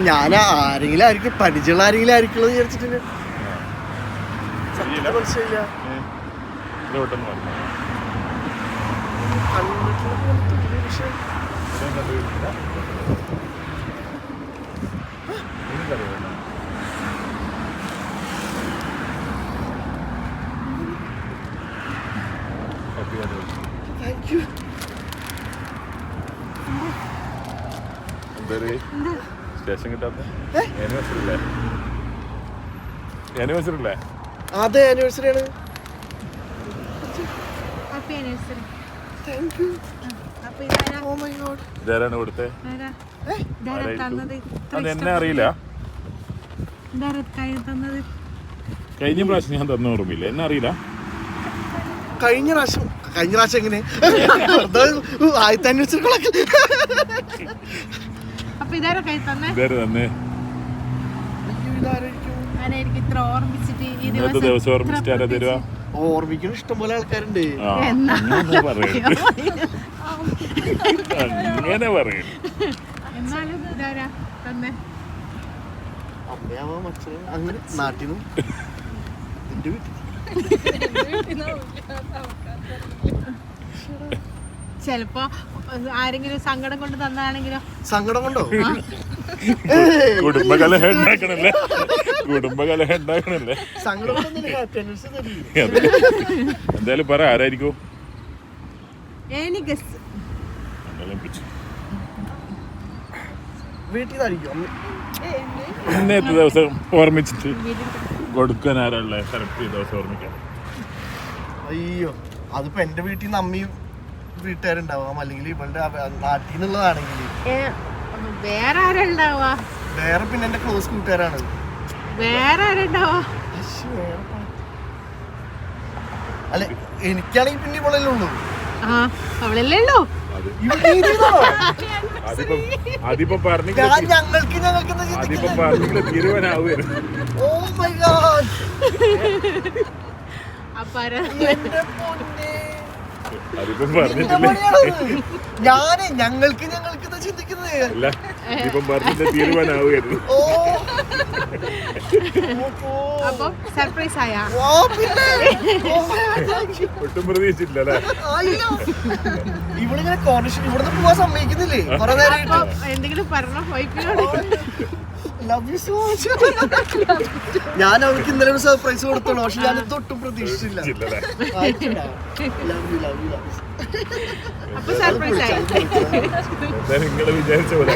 ഞാൻ ആരെങ്കിലും ആയിരിക്കും, പരിചയമുള്ള ആരെങ്കിലും ആയിരിക്കും വിചാരിച്ചിട്ട് മനസ്സിലായില്ല. സ്റ്റേഷൻ കിട്ടാത്ത ആനിവേഴ്സറി അല്ലേ? അതെ, ആനിവേഴ്സറി ആണ്. ഇതാരാണ് കൊടുത്തേ? അതെന്നെ അറിയില്ല. കഴിഞ്ഞ പ്രാവശ്യം ഞാൻ തന്ന ഓർമ്മയില്ല, എന്നെ അറിയില്ല. കഴിഞ്ഞ പ്രാവശ്യം എങ്ങനെ 1000 ആനിവേഴ്സറികളൊക്കെ ഓർമ്മിക്കണം. ഇഷ്ടംപോലെ ആൾക്കാരുണ്ട്. അങ്ങനെ പറയും. അമ്മയാവാ മച്ചൻ അങ്ങനെ നാട്ടിൽ നിന്ന് എന്റെ വീട്ടിൽ ചെലപ്പോ ആരെങ്കിലും സങ്കടം കൊണ്ട് തന്നാണെങ്കിലോ? സങ്കടം കൊണ്ടോ? കുടുംബകലഹ ഉണ്ടാക്കണല്ലേ? എന്തായാലും പറ, ആരായിരിക്കും? ഇന്നത്തെ ദിവസം ഓർമ്മിച്ചിട്ട് കൊടുക്കാൻ ആരാളെ സെലക്ട് ചെയ്ത ദിവസം ഓർമ്മിക്കാം? അയ്യോ, അതിപ്പോ എന്റെ വീട്ടിൽ നിന്ന് അമ്മയും വീട്ടുകാരുണ്ടാവാം, അല്ലെങ്കിൽ ഇവളുടെ നാട്ടിൽ നിന്നുള്ളതാണെങ്കിൽ വേറെ ആരുണ്ടാവാ? വേറെ പിന്നെ എന്റെ ക്ലോസ് കൂട്ടുകാരാണ്. വേറെ ആരുണ്ടാവാ? അല്ല, എനിക്കാണെങ്കിൽ പിന്നെ ഇവളല്ലേ ഉള്ളൂ. അവളല്ലേ ഉള്ളൂ. അതിപ്പോ ഞങ്ങൾക്ക് തീരുമാനാവുമായിരുന്നു. ഓ മൈ ഗോഡ്, ഞങ്ങൾക്ക് ചിന്തിക്കുന്നത് തീരുമാനാവുമായിരുന്നു. സർപ്രൈസ് ആയ ഒട്ടും പ്രതീക്ഷിച്ചില്ല. ഇവളിങ്ങനെ കോൺഷ്യസ് ഇവിടുന്ന് പോവാൻ സമ്മതിക്കുന്നില്ലേ? കുറെ നേരം എന്തെങ്കിലും പറഞ്ഞോ വൈഫിനോട്? ഞാൻ അവർക്ക് ഇന്നലെ ഒരു സർപ്രൈസ് കൊടുത്തോളൂ, പക്ഷെ ഞാൻ തൊട്ടും പ്രതീക്ഷിച്ചില്ല. അപ്പൊ സർപ്രൈസ് ആയി. നിങ്ങൾ വിചാരിച്ച പോലെ